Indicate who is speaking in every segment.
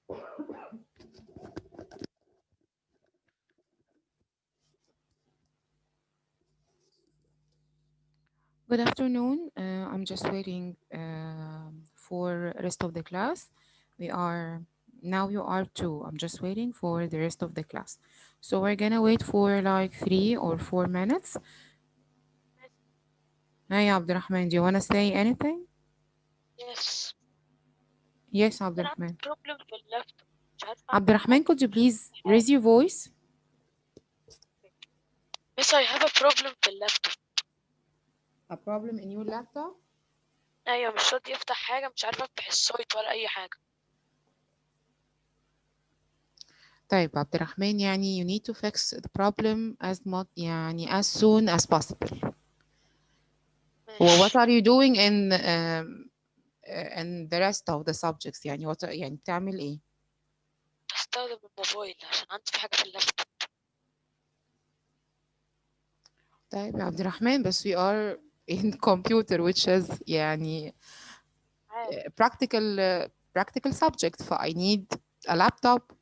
Speaker 1: Good afternoon. I'm just waiting for rest of the class. We are now you are two. I'm just waiting for the rest of the class. So we're gonna wait for like 3 or 4 minutes. Hey Abdurrahman, do you wanna say anything?
Speaker 2: Yes.
Speaker 1: Yes,
Speaker 2: أنا عندي
Speaker 1: Abdurrahman.
Speaker 2: problem في اللابتوب مش عارفة أعمل
Speaker 1: Abdurrahman,
Speaker 2: حاجة
Speaker 1: could you please
Speaker 2: حاجة.
Speaker 1: raise your voice?
Speaker 2: Miss I have a problem في اللابتوب.
Speaker 1: A problem in your laptop?
Speaker 2: أيوة مش راضي يفتح حاجة مش عارفة أفتح السايت ولا أي حاجة.
Speaker 1: طيب عبد الرحمن يعني you need to fix the problem as much يعني as soon as possible. Well, what
Speaker 2: ماشي.
Speaker 1: are you doing in the rest of the subjects يعني يعني بتعمل ايه؟
Speaker 2: بستخدم الموبايل عشان عندي في حاجة في اللابتوب.
Speaker 1: طيب يا عبد الرحمن بس we are in computer which is يعني
Speaker 2: عارف.
Speaker 1: practical subject ف I need a laptop.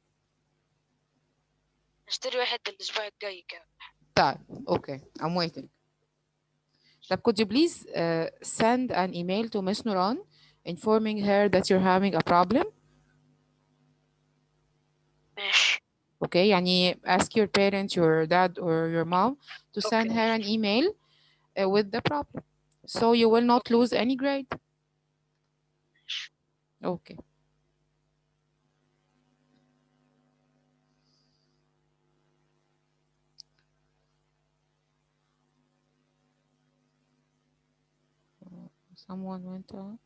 Speaker 2: هشتري واحد الأسبوع الجاي كده.
Speaker 1: طيب okay I'm waiting. طب could you please send an email to Miss Nuran informing her that you're having a problem?
Speaker 2: ماشي.
Speaker 1: Okay يعني ask your parents, your dad or your mom to send
Speaker 2: أوكي.
Speaker 1: her an email with the problem so you will not
Speaker 2: أوكي.
Speaker 1: lose any grade.
Speaker 2: ماشي.
Speaker 1: Okay. Someone went out.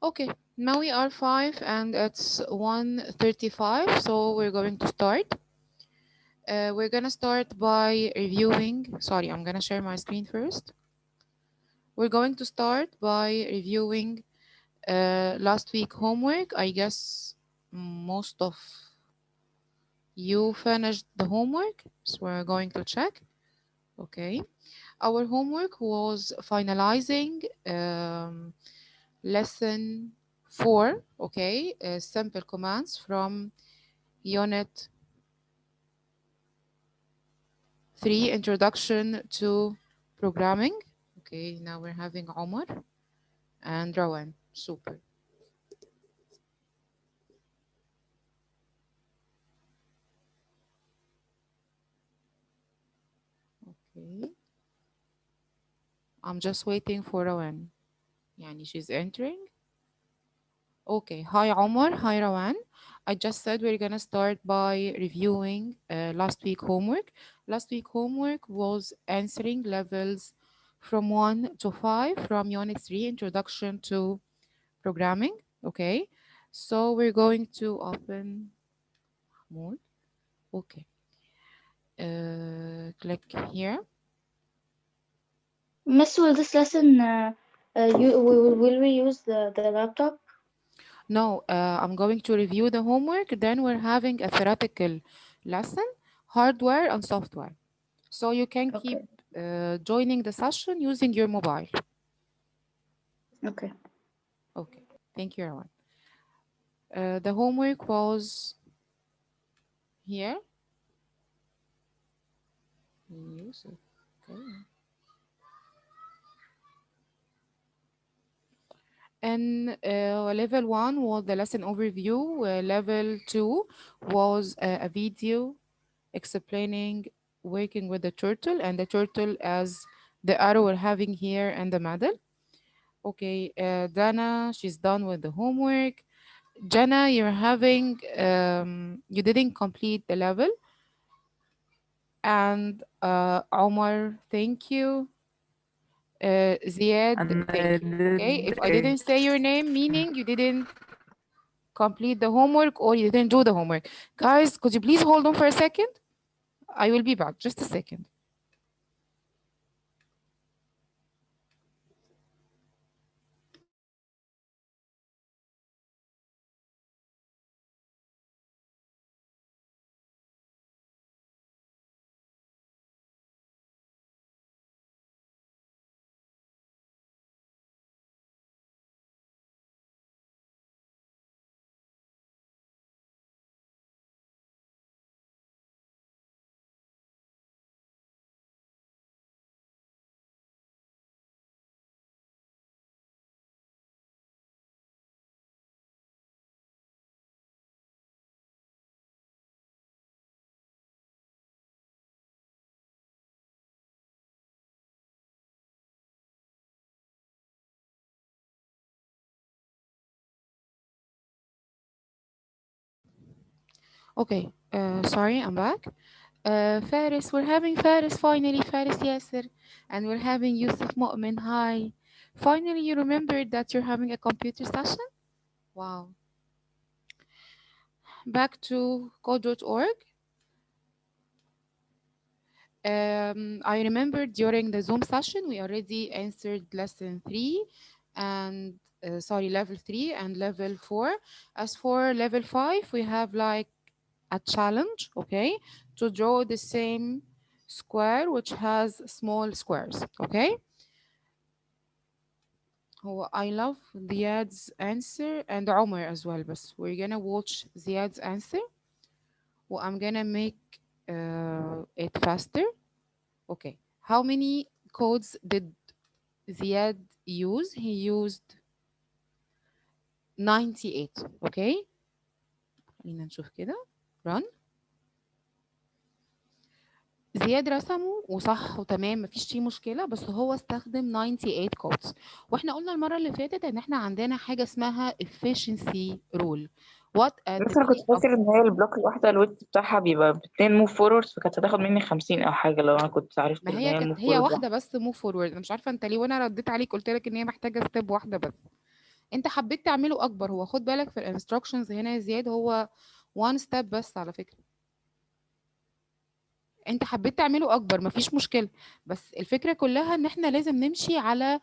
Speaker 1: Okay, now we are 5 and it's 1:35, so we're going to start. We're gonna start by reviewing. Sorry, I'm gonna share my screen first. We're going to start by reviewing last week homework. I guess most of you finished the homework, so we're going to check. Okay, our homework was finalizing lesson 4. Okay, simple commands from unit 3, introduction to programming. Okay, now we're having Omar and Rawan. Super. Okay, I'm just waiting for Rawan. Yani she's entering. Okay, hi Omar, hi Rawan. I just said we're gonna start by reviewing last week homework. Last week homework was answering levels from 1 to 5 from Unit 3, Introduction to Programming. Okay, so we're going to open Mahmoud. Okay, click here.
Speaker 3: Miss, will this lesson will we use the laptop?
Speaker 1: No, I'm going to review the homework. Then we're having a theoretical lesson, hardware and software. So you can keep
Speaker 3: Okay.
Speaker 1: joining the session using your mobile.
Speaker 3: Okay.
Speaker 1: Okay, thank you, everyone. The homework was here. Yusuf. Okay. And level 1 was the lesson overview. Level 2 was a video explaining working with the turtle and the turtle as the arrow we're having here and the medal. Okay, Dana, she's done with the homework. Jana, you didn't complete the level. And Omar, thank you. Ziad,
Speaker 4: And I
Speaker 1: thank you. Okay,
Speaker 4: did
Speaker 1: if I
Speaker 4: a
Speaker 1: didn't say your name, meaning you didn't complete the homework or you didn't do the homework. Guys, could you please hold on for a second? I will be back. Just a second. Okay, sorry, I'm back. Faris, we're having Faris finally, Faris Yasser, and we're having Yusuf Mu'min. Hi. Finally, you remembered that you're having a computer session? Wow. Back to code.org. I remember during the Zoom session, we already answered lesson 3 and sorry, level 3 and level 4. As for level 5, we have like a challenge, okay, to draw the same square which has small squares, okay. Oh, I love Ziad's answer and Omar as well, but we're gonna watch Ziad's answer. Well, I'm gonna make it faster. Okay, how many codes did Ziad use? He used 98. Okay, خلينا نشوف كده. Run. زياد رسمه وصح وتمام مفيش فيه مشكلة، بس هو استخدم 98 codes. واحنا قلنا المرة اللي فاتت ان احنا عندنا حاجة اسمها efficiency rule. What at the
Speaker 4: بس انا كنت
Speaker 1: sake of
Speaker 4: فاكر ان هي البلوك الواحدة الويت بتاعها بيبقى باتنين موف فورورد، فكانت هتاخد مني 50 او حاجة لو انا كنت عرفت
Speaker 1: ما
Speaker 4: ان
Speaker 1: هي
Speaker 4: هي
Speaker 1: كانت
Speaker 4: الموف
Speaker 1: هي
Speaker 4: فورورد
Speaker 1: واحدة
Speaker 4: واحدة.
Speaker 1: بس move forward. انا مش عارفة انت ليه، وانا رديت عليك قلت لك ان هي محتاجة ستيب واحدة بس. انت حبيت تعمله اكبر. هو خد بالك في الانستراكشنز هنا يا زياد هو one step بس على فكرة. انت حبيت تعمله اكبر مفيش مشكلة، بس الفكرة كلها ان احنا لازم نمشي على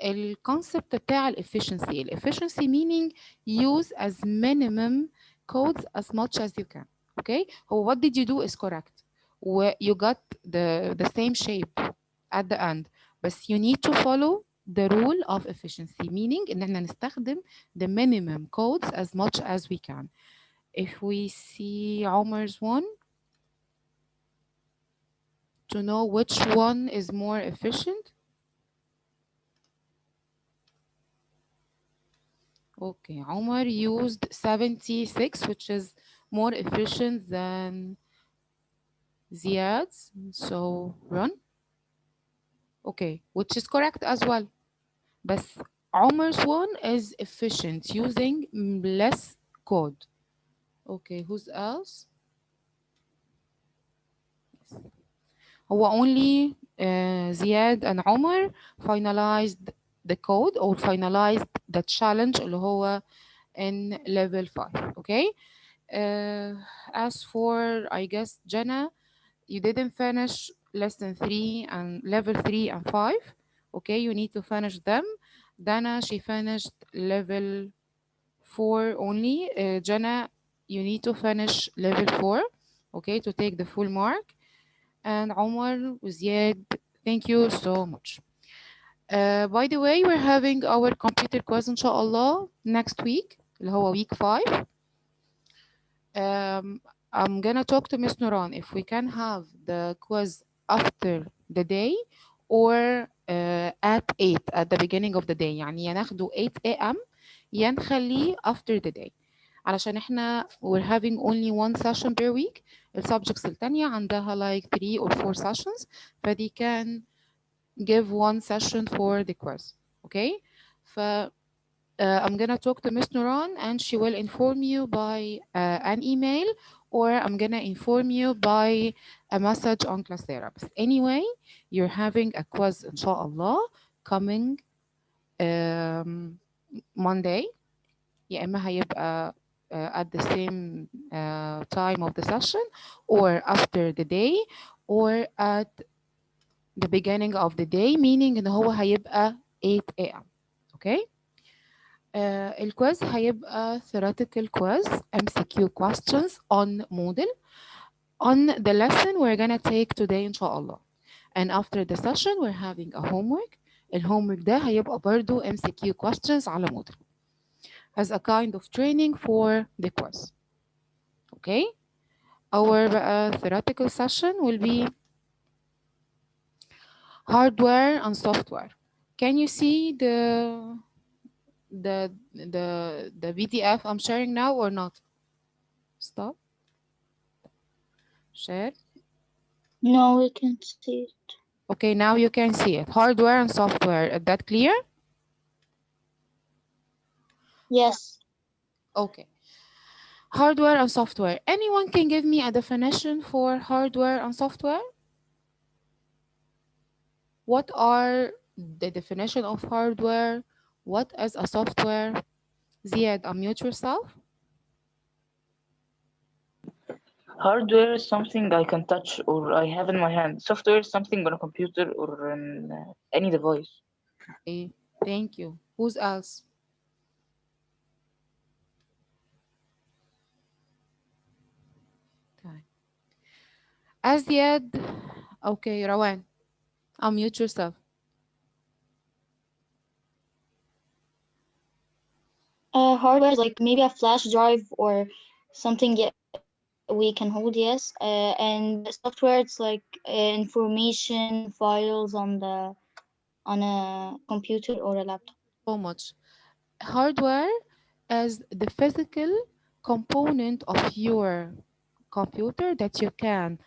Speaker 1: الكونسبت بتاع الافشنسي. الافشنسي meaning use as minimum codes as much as you can. Okay, هو what did you do is correct. You got the same shape at the end, but you need to follow the rule of efficiency, meaning ان احنا نستخدم the minimum codes as much as we can. If we see Omar's one, to know which one is more efficient. Okay, Omar used 76, which is more efficient than Ziad's. So run. Okay, which is correct as well. But Omar's one is efficient using less code. Okay, who's else? هو only Ziad and Omar finalized the code or finalized the challenge اللي هو in level 5. Okay. As for, I guess, Jenna, you didn't finish lesson 3 and level 3 and 5. Okay, you need to finish them. Dana, she finished level 4 only. Jenna, you need to finish level 4, okay, to take the full mark. And Omar, Ziad, thank you so much. By the way, we're having our computer quiz inshallah next week اللي هو week 5. I'm gonna talk to Miss Nuran if we can have the quiz after the day or at 8 at the beginning of the day. يعني يا ناخده 8 a.m. يا نخليه after the day علشان احنا we're having only one session per week. السبجكتس التانية عندها like 3 or 4 sessions فدي can give one session for the quiz. Okay, ف I'm gonna talk to Miss Nuran and she will inform you by an email or I'm gonna inform you by a message on Classera. But anyway, you're having a quiz inshallah coming Monday. يا إما هيبقى at the same time of the session or after the day or at the beginning of the day, meaning إن هو هيبقى 8 a.m. Okay. الكويز هيبقى theoretical quiz MCQ questions on model on the lesson we're gonna take today inshallah. And after the session we're having a homework. الhomework ده هيبقى برضو MCQ questions على model as a kind of training for the quiz. Okay. Our theoretical session will be hardware and software. Can you see the PDF I'm sharing now or not? Stop. Share.
Speaker 3: No, we can't see it.
Speaker 1: Okay, now you can see it. Hardware and software. Is that clear?
Speaker 3: Yes.
Speaker 1: Okay. hardware and software. Anyone can give me a definition for hardware and software? What are the definition of hardware? What is a software? Ziad, unmute yourself.
Speaker 4: Hardware is something I can touch or I have in my hand. Software is something on a computer or in any device.
Speaker 1: Okay, thank you. Who's else? Okay. Aziad. Okay, Rawan, unmute yourself.
Speaker 3: Hardware is like maybe a flash drive or something we can hold, yes. And software, it's like information files on a computer or a laptop.
Speaker 1: So much. Hardware as the physical component of your computer that you can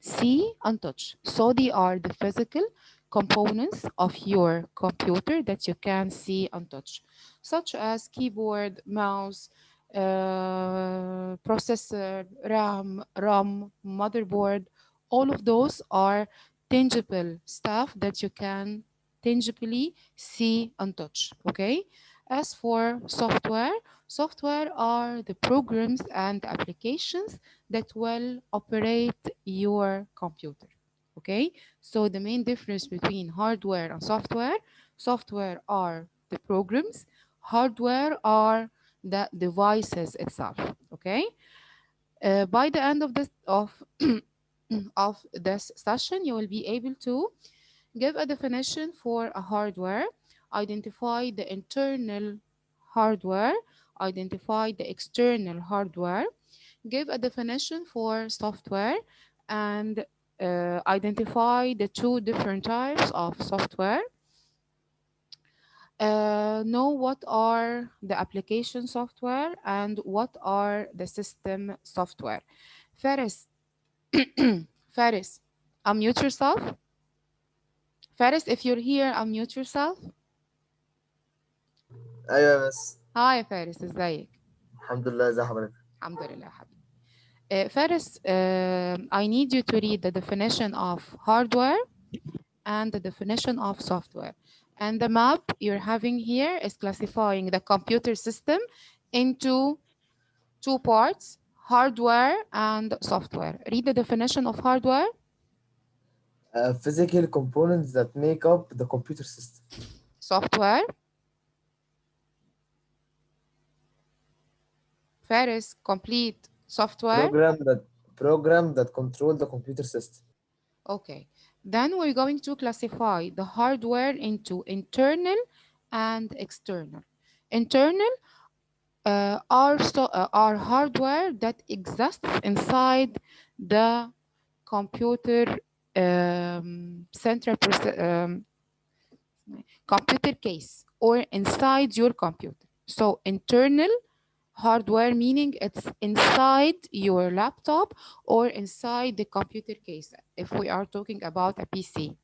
Speaker 1: see and touch. So they are the physical components of your computer that you can see and touch, such as keyboard, mouse, processor, RAM, motherboard. All of those are tangible stuff that you can tangibly see and touch. Okay. As for software, software are the programs and applications that will operate your computer. Okay, so the main difference between hardware and software are the programs, hardware are the devices itself. Okay, by the end of this of this session, you will be able to give a definition for a hardware, identify the internal hardware, identify the external hardware, give a definition for software, and identify the two different types of software. Know what are the application software and what are the system software. Faris, Faris, unmute yourself. Faris, if you're here, unmute yourself.
Speaker 5: ايوه بس
Speaker 1: Hi Faris, ازيك؟
Speaker 5: الحمد لله ازي حضرتك
Speaker 1: الحمد لله حبيبي. Faris, I need you to read the definition of hardware and the definition of software. And the map you're having here is classifying the computer system into two parts, hardware and software. Read the definition of hardware.
Speaker 5: physical components that make up the computer system.
Speaker 1: Software. Faris, complete software.
Speaker 5: program that control the computer system.
Speaker 1: Okay. Then we're going to classify the hardware into internal and external. Internal are hardware that exists inside the computer computer case or inside your computer. So internal hardware meaning it's inside your laptop or inside the computer case if we are talking about a PC.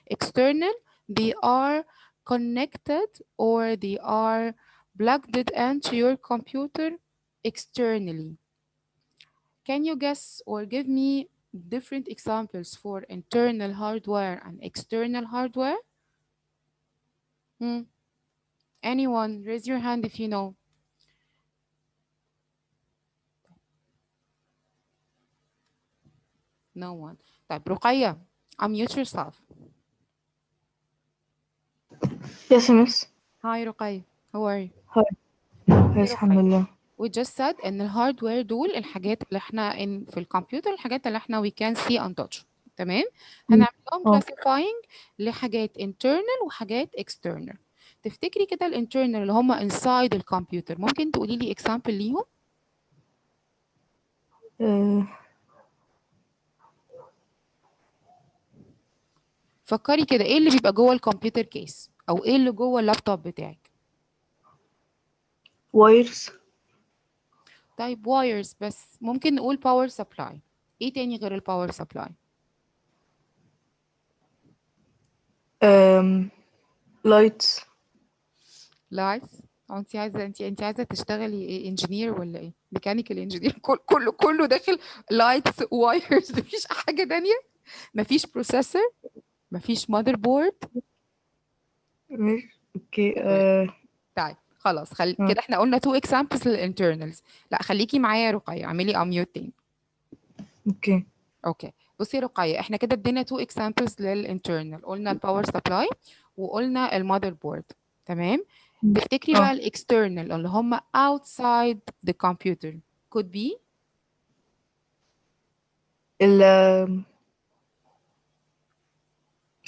Speaker 1: External, they are connected or they are plugged into your computer externally. Can you guess or give me different examples for internal hardware and external hardware? Anyone, raise your hand if you know. No one. طيب رقية, unmute yourself.
Speaker 6: Yes, miss.
Speaker 1: Hi رقية, how are you?
Speaker 6: Yes, الحمد
Speaker 1: We just said ان الهاردوير دول الحاجات اللي احنا في الكمبيوتر الحاجات اللي احنا we can see and touch. تمام؟ هنعمل لهم classifying لحاجات internal وحاجات external. تفتكري كده الانترنال اللي هم inside الكمبيوتر ممكن تقولي لي example ليهم؟ فكري كده ايه اللي بيبقى جوه الكمبيوتر كيس او ايه اللي جوه اللابتوب بتاعك؟
Speaker 6: وايرز.
Speaker 1: طيب وايرز بس ممكن نقول باور سبلاي. ايه تاني غير الباور سبلاي؟
Speaker 6: لايتس.
Speaker 1: لايتس. انت عايزه تشتغلي ايه، انجينير ولا ايه، ميكانيكال انجينير؟ كله داخل لايتس وايرز، مفيش حاجه تانية، مفيش بروسيسور، مفيش ماذر بورد.
Speaker 6: ماشي اوكي
Speaker 1: طيب خلاص
Speaker 6: آه.
Speaker 1: كده احنا قلنا 2 examples للانترنالز. لا خليكي معايا يا رقية، اعملي اميوت تاني.
Speaker 6: اوكي
Speaker 1: اوكي بصي يا رقية، احنا كده ادينا 2 examples للانترنال، قلنا الباور سبلاي وقلنا المذر بورد. تمام. تفتكري بقى الاكسترنال اللي هم outside the computer could be
Speaker 6: ال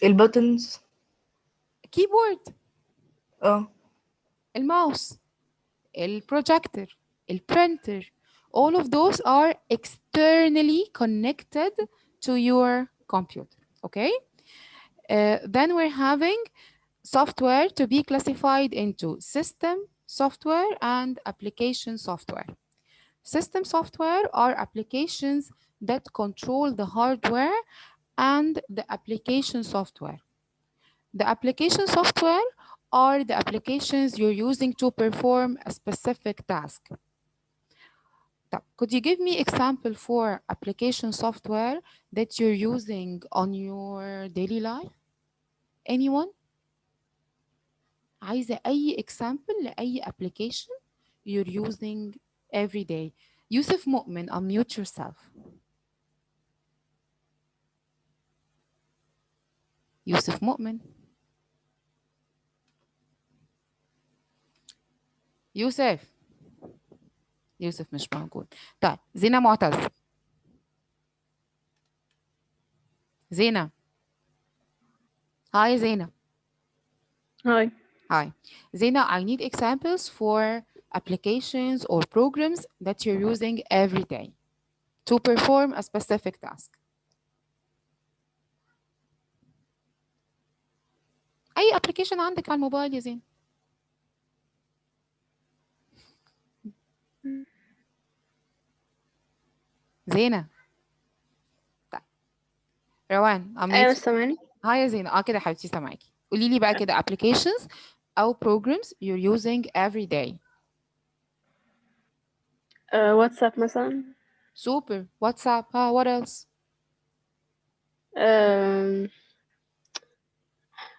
Speaker 6: البutons
Speaker 1: keyboard، الماوس، البروجيكتور، البرينتر. all of those are externally connected to your computer. Okay. Then we're having software to be classified into system software and application software. System software are applications that control the hardware and the application software. The application software are the applications you're using to perform a specific task. Could you give me example for application software that you're using on your daily life? Anyone? عايزة أي example لأي application you're using every day. يوسف مؤمن, unmute yourself. يوسف مؤمن. يوسف مش موجود. طيب زينة معتز. زينة. Hi زينة.
Speaker 7: Hi.
Speaker 1: Hi. Zena, I need examples for applications or programs that you're using every day to perform a specific task. أي application عندك على الموبايل يا زين؟ زينة. طيب. روان.
Speaker 7: أيوة سامعني.
Speaker 1: هاي يا زينة. كده حبيبتي سامعاكي. قولي لي بقى كده applications أو programs you're using every day.
Speaker 7: واتساب مثلا.
Speaker 1: Super. WhatsApp. What else?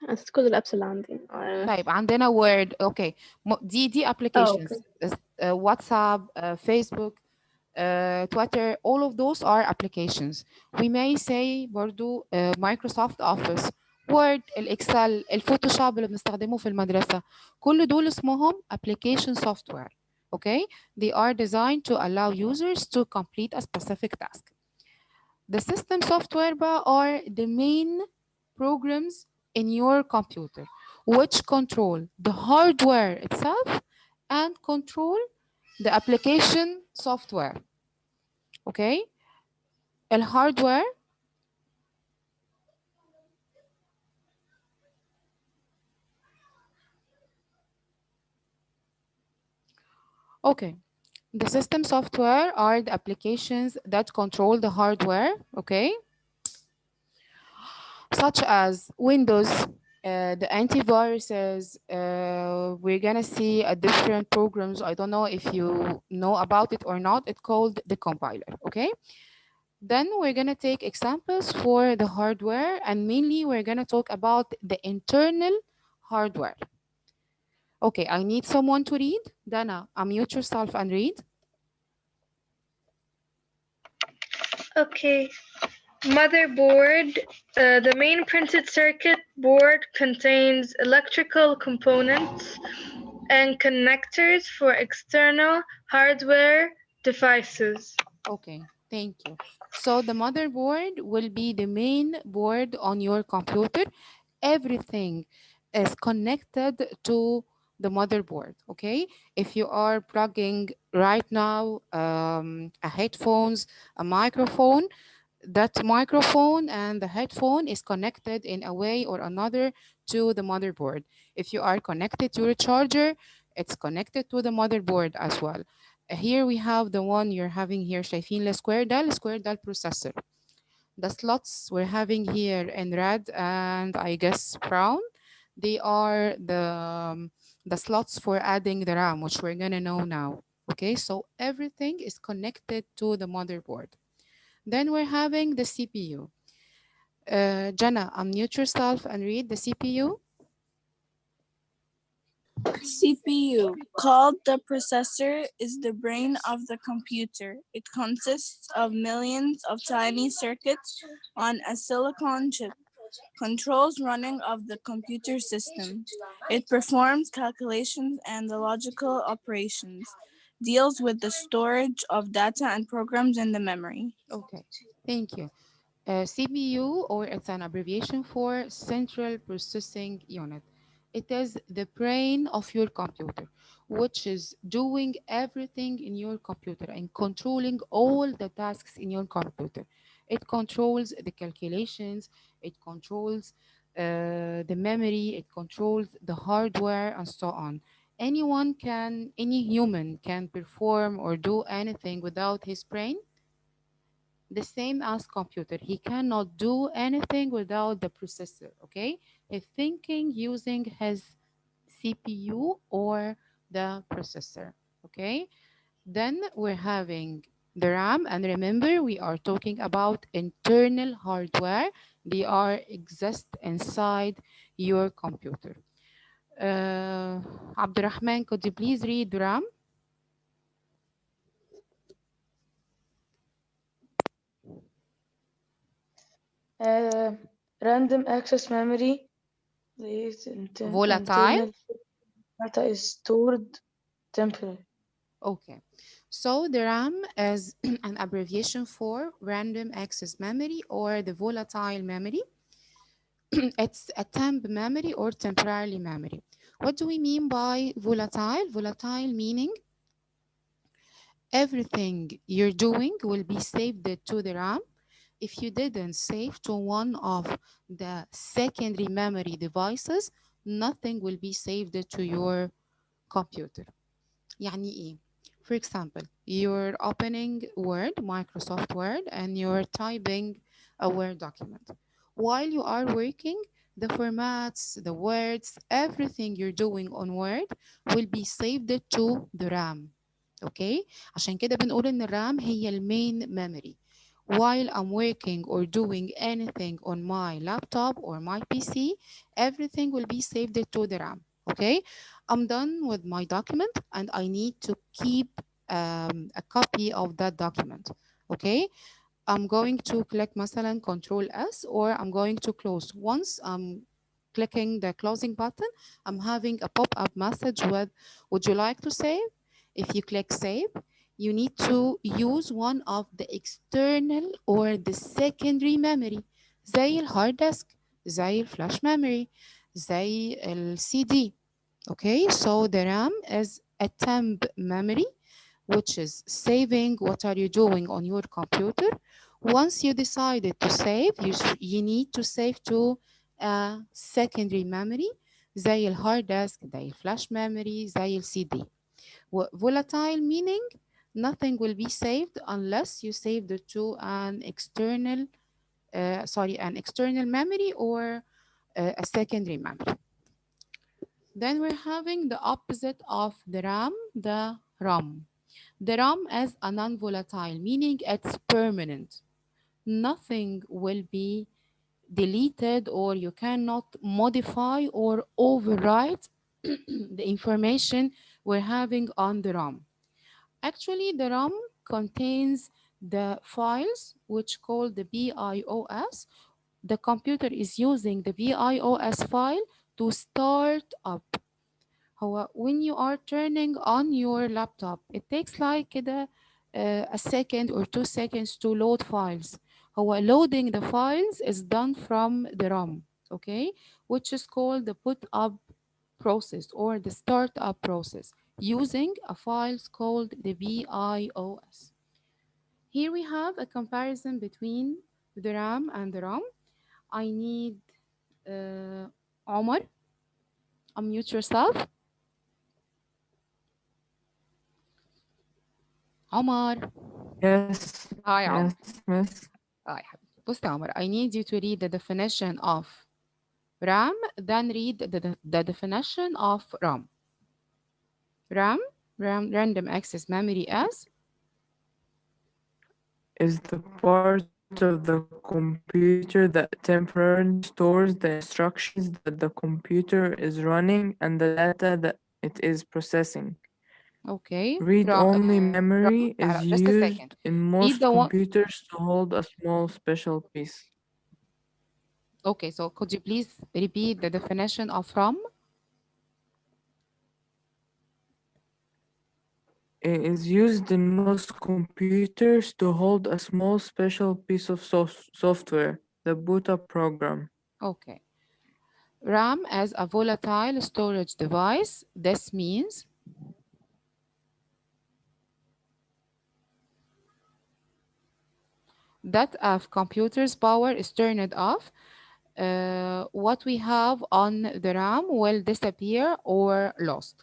Speaker 7: نسيت كل الأبس اللي عندي.
Speaker 1: طيب عندنا Word. Okay. دي applications. WhatsApp, Facebook, Twitter, all of those are applications. We may say برضو Microsoft Office, Word, الإكسل, الفوتوشوب اللي بنستخدمه في المدرسة. كل دول اسمهم application software. Okay? They are designed to allow users to complete a specific task. The system software are the main programs in your computer which control the hardware itself and control the application software. Okay. الهاردوير okay. The system software are the applications that control the hardware, okay? Such as Windows, the antiviruses, we're gonna see a different programs. I don't know if you know about it or not. It's called the compiler, okay? Then we're gonna take examples for the hardware, and mainly we're gonna talk about the internal hardware. Okay, I need someone to read. Dana, unmute yourself and read.
Speaker 8: Okay. Motherboard. The main printed circuit board contains electrical components and connectors for external hardware devices.
Speaker 1: Okay, thank you. So the motherboard will be the main board on your computer. Everything is connected to the motherboard, okay? If you are plugging right now a headphones, a microphone, that microphone and the headphone is connected in a way or another to the motherboard. If you are connected to a charger, it's connected to the motherboard as well. Here we have the one you're having here. شايفين السكوير ده البروسيسور. The slots we're having here in red and I guess brown, they are the slots for adding the RAM, which we're gonna know now. Okay, so everything is connected to the motherboard. Then we're having the CPU. Jana, unmute yourself and read the CPU.
Speaker 9: CPU, called the processor, is the brain of the computer. It consists of millions of tiny circuits on a silicon chip, controls running of the computer system. It performs calculations and the logical operations, deals with the storage of data and programs in the memory.
Speaker 1: Okay, thank you. CPU, or it's an abbreviation for Central Processing Unit. It is the brain of your computer, which is doing everything in your computer and controlling all the tasks in your computer. It controls the calculations, it controls the memory, it controls the hardware, and so on. Any human can perform or do anything without his brain, the same as computer. He cannot do anything without the processor, okay? He's thinking using his CPU or the processor, okay? Then we're having the RAM, and remember, we are talking about internal hardware. They are exist inside your computer. Abdurrahman, could you please read RAM?
Speaker 4: Random access memory.
Speaker 1: Volatile.
Speaker 4: Internal data is stored temporarily.
Speaker 1: Okay, so the RAM is an abbreviation for random access memory or the volatile memory. It's a temp memory or temporary memory. What do we mean by volatile? Volatile meaning everything you're doing will be saved to the RAM. If you didn't save to one of the secondary memory devices, nothing will be saved to your computer. يعني إيه؟ For example, you're opening Word, Microsoft Word, and you're typing a Word document. While you are working, the formats, the words, everything you're doing on Word will be saved to the RAM. Okay? عشان كده بنقول إن الرام هي المين memory. While I'm working or doing anything on my laptop or my PC, everything will be saved to the RAM. Okay? I'm done with my document and I need to keep a copy of that document. Okay, I'm going to click مثلا Control S, or I'm going to close. Once I'm clicking the closing button, I'm having a pop-up message with, would you like to save? If you click save, you need to use one of the external or the secondary memory زي الهارد ديسك، زي الفلاش memory، زي CD. Okay, so the RAM is a temp memory, which is saving what are you doing on your computer. Once you decided to save, you need to save to a secondary memory زي الهارد ديسك، زي الفلاش memory، زي CD. Volatile meaning nothing will be saved unless you saved it to an external memory or a secondary memory. Then we're having the opposite of the RAM, the ROM. The ROM is a non-volatile, meaning it's permanent. Nothing will be deleted, or you cannot modify or overwrite the information we're having on the ROM. Actually, the ROM contains the files which called the BIOS. The computer is using the BIOS file to start up. هو when you are turning on your laptop, it takes like كده a second or 2 seconds to load files. هو loading the files is done from the ROM, okay, which is called the put up process or the startup process using a file called the BIOS. Here we have a comparison between the RAM and the ROM. I need Omar, unmute yourself. عمر.
Speaker 6: Yes.
Speaker 1: Hi عمر.
Speaker 6: Yes, miss.
Speaker 1: يا حبيبي بص يا عمر, I need you to read the definition of RAM, then read the definition of ROM. RAM, random access memory as
Speaker 6: Is the part of the computer that temporarily stores the instructions that the computer is running and the data that it is processing.
Speaker 1: okay.
Speaker 6: Read-only memory
Speaker 1: لا
Speaker 6: is
Speaker 1: لا just a second.
Speaker 6: used in
Speaker 1: Read
Speaker 6: most
Speaker 1: the one.
Speaker 6: computers to hold a small special piece.
Speaker 1: Okay, so could you please repeat the definition of RAM?
Speaker 6: It is used in most computers to hold a small special piece of software, the boot up program.
Speaker 1: Okay. RAM as a volatile storage device. This means that if computer's power is turned off, what we have on the RAM will disappear or lost.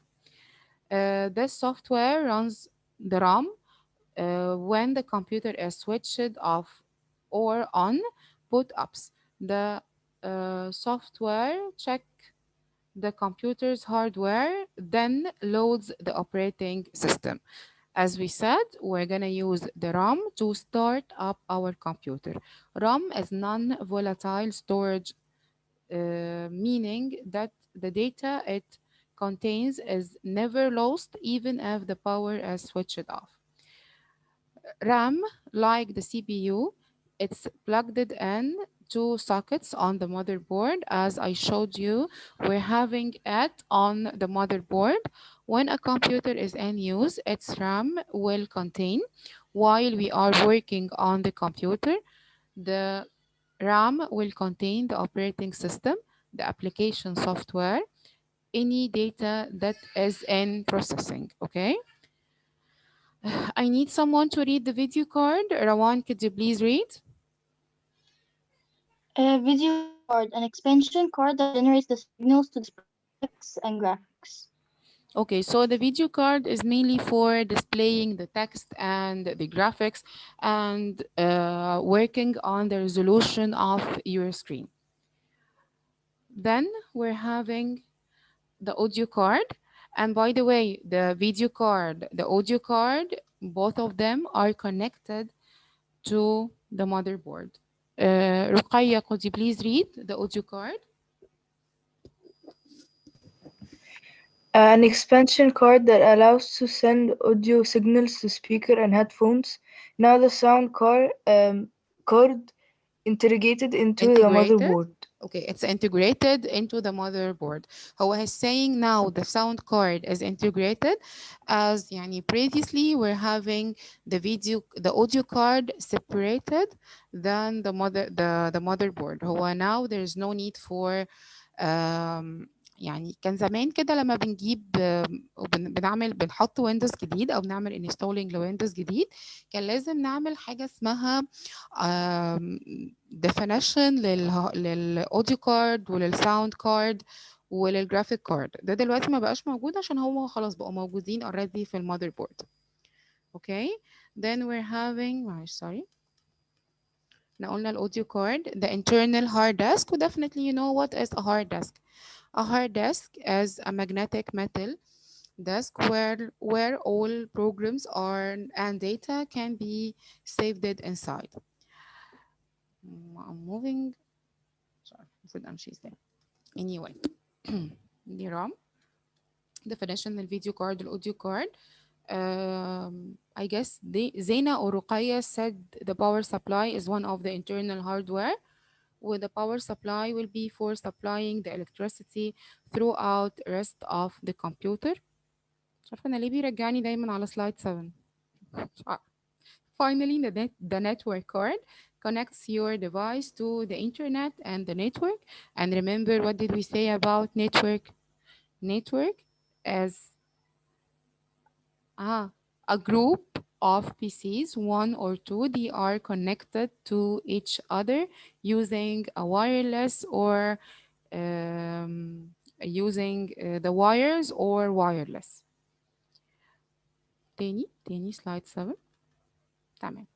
Speaker 1: This software runs the RAM when the computer is switched off or on boot ups. The software check the computer's hardware, then loads the operating system. As we said, we're going to use the RAM to start up our computer. RAM is non-volatile storage, meaning that the data it contains is never lost even if the power is switched off. RAM, like the CPU, it's plugged in two sockets on the motherboard. As I showed you, we're having it on the motherboard. When a computer is in use, its RAM will contain, while we are working on the computer, the RAM will contain the operating system, the application software, any data that is in processing, okay? I need someone to read the video card. Rawan, could you please read?
Speaker 3: A video card, an expansion card that generates the signals to display text and graphics.
Speaker 1: Okay, so the video card is mainly for displaying the text and the graphics and working on the resolution of your screen. Then we're having the audio card. And by the way, the video card, the audio card, both of them are connected to the motherboard. Ruqayya, could you please read the audio card?
Speaker 4: An expansion card that allows to send audio signals to speaker and headphones. Now the sound card integrated into the
Speaker 1: Integrated.
Speaker 4: motherboard.
Speaker 1: Okay, it's integrated into the motherboard. هو he's saying now the sound card is integrated, as يعني previously we're having the audio card separated than the motherboard. هو now there's no need for يعني كان زمان كده لما بنجيب بنحط ويندوز جديد او بنعمل انستولينج لويندوز جديد، كان لازم نعمل حاجه اسمها definition للاوديو كارد وللساوند كارد وللجرافيك كارد. ده دلوقتي ما بقاش موجود عشان هو خلاص بقوا موجودين already في المذر بورد. Okay, then we're having معلش sorry احنا قلنا الاوديو كارد the internal hard disk. و definitely you know what is a hard disk. A hard disk is a magnetic metal disk where all programs are and data can be saved inside. I'm moving. Sorry, المفروض امشي ازاي. Anyway, دي RAM. Definition الفيديو كارد الاوديو كارد. I guess Zaina or Ruqayya said the power supply is one of the internal hardware. Where the power supply will be for supplying the electricity throughout the rest of the computer. مش عارفة أنا ليه بيرجعني دايما على slide 7. Finally, the network card connects your device to the internet and the network. And remember, what did we say about network? Network is a group of PCs, one or two, they are connected to each other using a wireless or using the wires or wireless. تاني slide 7. تمام.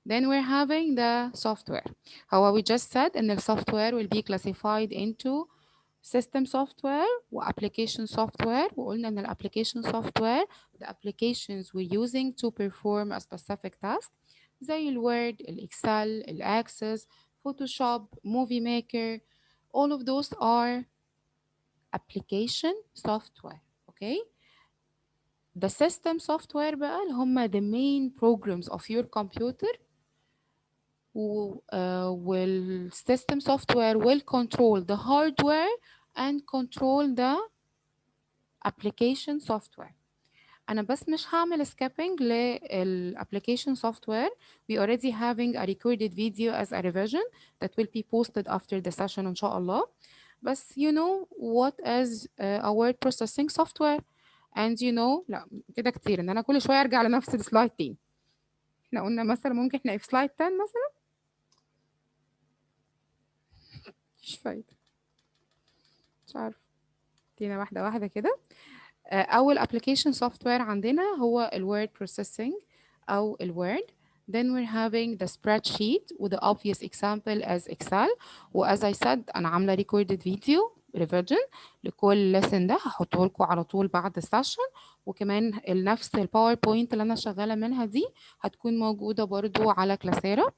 Speaker 1: Then we're having the software. How we just said, and the software will be classified into system software و application software. وقلنا إن ال application software the applications we're using to perform a specific task زي ال Word, ال Excel, ال Access, Photoshop, Movie Maker. All of those are application software. Okay. The system software بقى اللي هم the main programs of your computer will system software will control the hardware and control the application software. أنا بس مش هعمل skipping لل application software. We already having a recorded video as a revision that will be posted after the session إن شاء الله. بس you know what is a word processing software and you know لا كده كتير إن أنا كل شوية أرجع لنفس السلايد تاني. إحنا قلنا مثلا ممكن نلاقي في سلايد 10 مثلا مش فايدة مش عارفة ادينا واحدة واحدة كده. أول application software عندنا هو ال word processing أو ال Word. Then we're having the spreadsheet with the obvious example as Excel. و as I said أنا عاملة recorded video revision لكل lesson ده هحطه لكم على طول بعد السيشن. وكمان نفس الباوربوينت اللي أنا شغالة منها دي هتكون موجودة برضو على كلاسيرا.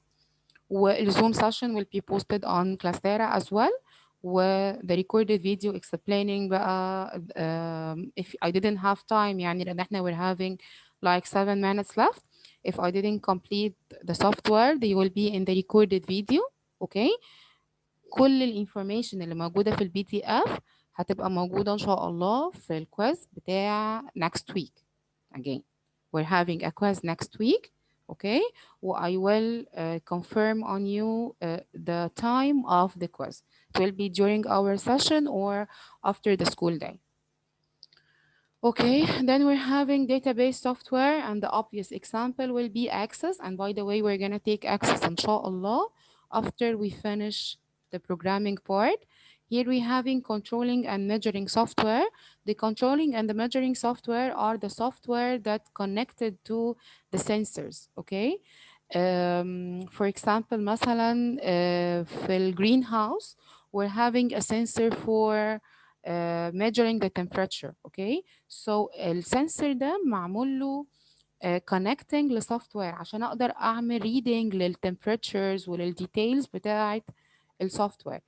Speaker 1: والزوم session will be posted on Classera as well. the recorded video explaining بقى if I didn't have time يعني لأن احنا we're having like 7 minutes left. If I didn't complete the software they will be in the recorded video. Okay. كل الانفورميشن اللي موجودة في البي دي اف هتبقى موجودة إن شاء الله في الكويز بتاع next week. Again we're having a quiz next week. Okay. I will confirm on you the time of the quiz. It will be during our session or after the school day. Okay, then we're having database software and the obvious example will be Access. And by the way, we're gonna take Access inshallah after we finish the programming part. Here we having controlling and measuring software. The controlling and the measuring software are the software that connected to the sensors. Okay. For example, مثلا في ال greenhouse we're having a sensor for measuring the temperature. Okay. So السنسور ده معمول له connecting لسوفتوير عشان اقدر اعمل reading للtemperatures وللديتيلز بتاعت السوفتوير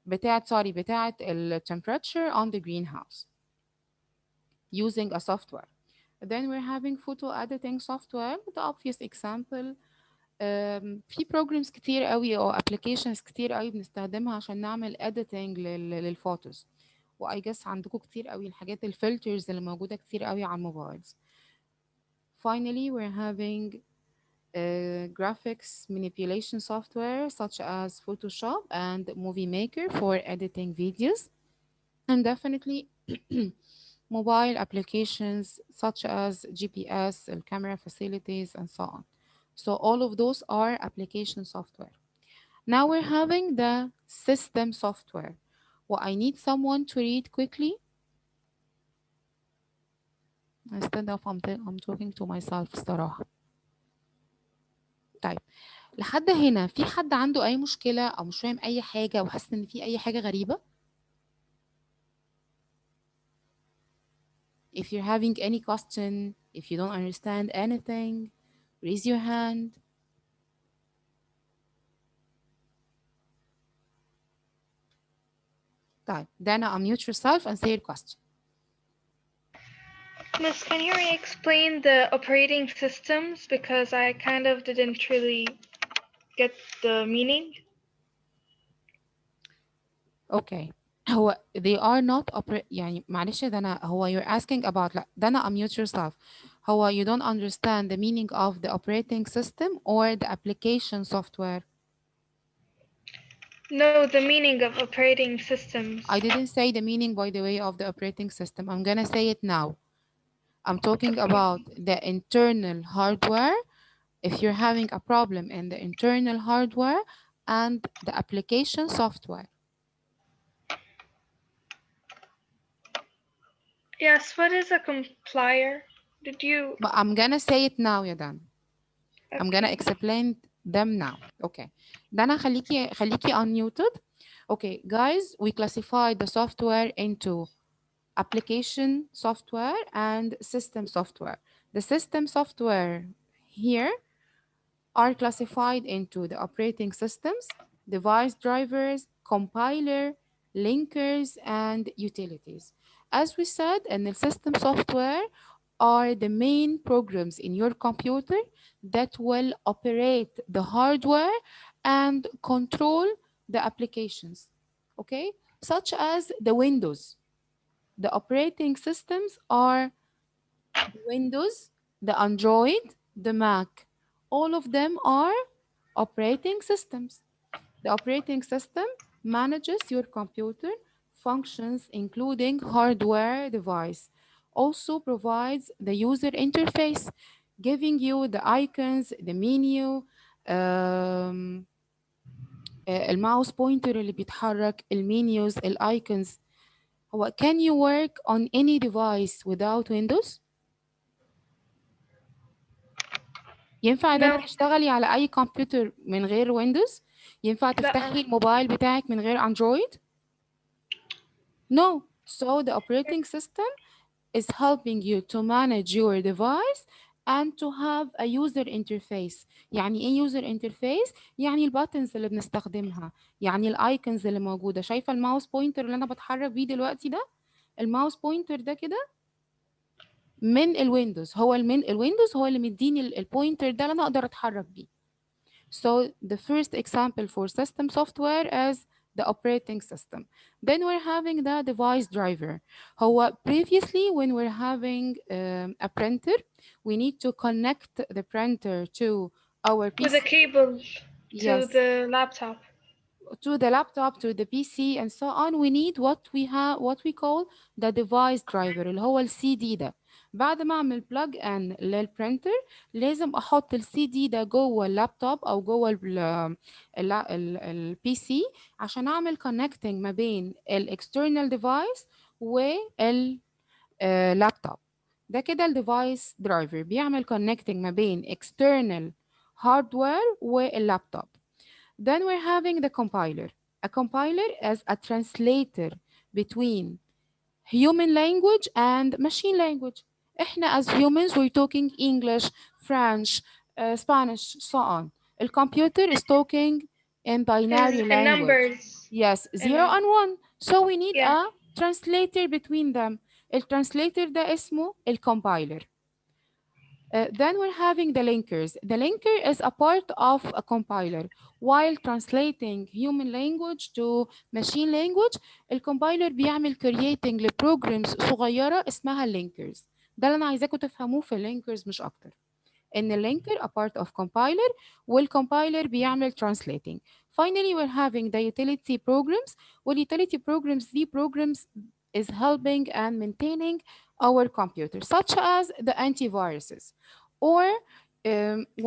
Speaker 1: بتاعت ال temperature on the greenhouse using a software. Then we're having photo editing software. The obvious example في programs كتير قوي او applications كتير قوي بنستخدمها عشان نعمل editing للفوتوز. و I guess عندكم كتير قوي الحاجات الفلترز اللي موجودة كتير قوي على الموبايلز. Finally, we're having graphics manipulation software such as Photoshop and Movie Maker for editing videos. And definitely mobile applications such as GPS, camera facilities, and so on. So all of those are application software. Now we're having the system software. Well, I need someone to read quickly. Instead of I'm talking to myself الصراحة. طيب لحد هنا في حد عنده أي مشكلة أو مش فاهم أي حاجة أو حاسس إن في أي حاجة غريبة؟ If you're having any question, if you don't understand anything, raise your hand. طيب Dana, unmute yourself and say your question.
Speaker 8: Miss, can you re-explain the operating systems because I kind of didn't really get the meaning?
Speaker 1: Okay. هو they are not يعني معلش دانا هو you're asking about لا دانا unmute yourself. هو you don't understand the meaning of the operating system or the application software?
Speaker 8: No, the meaning of operating systems.
Speaker 1: I didn't say the meaning by the way of the operating system. I'm gonna say it now. I'm talking about the internal hardware. If you're having a problem in the internal hardware and the application software.
Speaker 8: Yes, what is a compiler? Did you?
Speaker 1: But I'm gonna say it now, Yadan.
Speaker 8: Okay.
Speaker 1: I'm gonna explain them now. Okay. Dana, خليكي unmuted. Okay, guys, we classified the software into application software and system software. The system software here are classified into the operating systems, device drivers, compiler, linkers, and utilities. As we said, in the system software are the main programs in your computer that will operate the hardware and control the applications, okay? Such as the Windows. The operating systems are Windows, the Android, the Mac. All of them are operating systems. The operating system manages your computer functions, including hardware device. Also provides the user interface, giving you the icons, the menu, الماوس بوينتر اللي بيتحرك، المنيوز، الايكونز. هو can you work on any device without Windows؟ ينفع ده
Speaker 8: No.
Speaker 1: تشتغلي على أي كمبيوتر من غير ويندوز؟ ينفع تفتحي الموبايل بتاعك من غير أندرويد؟ No. So the operating system is helping you to manage your device and to have a user interface. يعني ايه user interface؟ يعني الباتنز اللي بنستخدمها، يعني الايكونز اللي موجودة. شايفة الماوس بوينتر اللي انا بتحرك بيه دلوقتي ده؟ الماوس بوينتر ده كده من الويندوز، هو الويندوز هو اللي مديني البوينتر ده اللي انا اقدر اتحرك بيه. So the first example for system software is the operating system. Then we're having the device driver. هو previously when we're having a printer, we need to connect the printer to our PC.
Speaker 8: With a cable to
Speaker 1: Yes.
Speaker 8: the laptop.
Speaker 1: To the laptop, to the PC, and so on. We need what we call the device driver اللي هو السي دي ده. بعد ما اعمل بلاج ان للبرينتر لازم احط السي دي ده جوه اللابتوب او جوه البي سي عشان اعمل كونكتنج ما بين الاكسترنال ديفايس واللابتوب. ده كده الديفايس درايفر بيعمل كونكتنج ما بين external hardware واللابتوب. Then we're having the compiler. A compiler is a translator between human language and machine language. إحنا as humans we're talking English, French, Spanish, so on. The computer is talking in binary
Speaker 8: And
Speaker 1: language.
Speaker 8: numbers.
Speaker 1: Yes, 0 and 1. So we need
Speaker 8: Yeah.
Speaker 1: a translator between them. The translator ده اسمه compiler. Then we're having the linkers. The linker is a part of a compiler. While translating human language to machine language, الكompiler بيعمل creating لبروجرامز صغيرة اسمها linkers. ده اللي أنا عايزاكم تفهموه في linkers مش أكتر. إن linker a part of compiler والcompiler بيعمل translating. Finally, we're having the utility programs. Utility programs, the programs is helping and maintaining our computer, such as the antiviruses. Or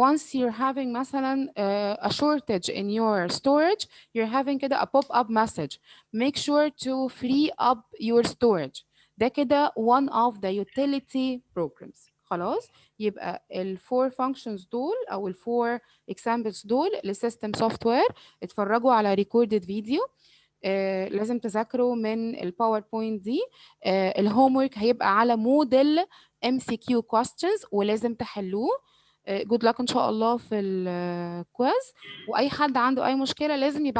Speaker 1: once you're having مثلا a shortage in your storage, you're having كده a pop-up message. Make sure to free up your storage. ده كده one of the utility programs. خلاص يبقى الفور functions دول او الفور examples دول لسيستم سوفت وير. اتفرجوا على recorded فيديو. لازم تذاكروا من الباوربوينت دي. الهوم ورك هيبقى على موديل MCQ questions ولازم تحلوه. good luck ان شاء الله في الكويز. واي حد عنده اي مشكله لازم يبقى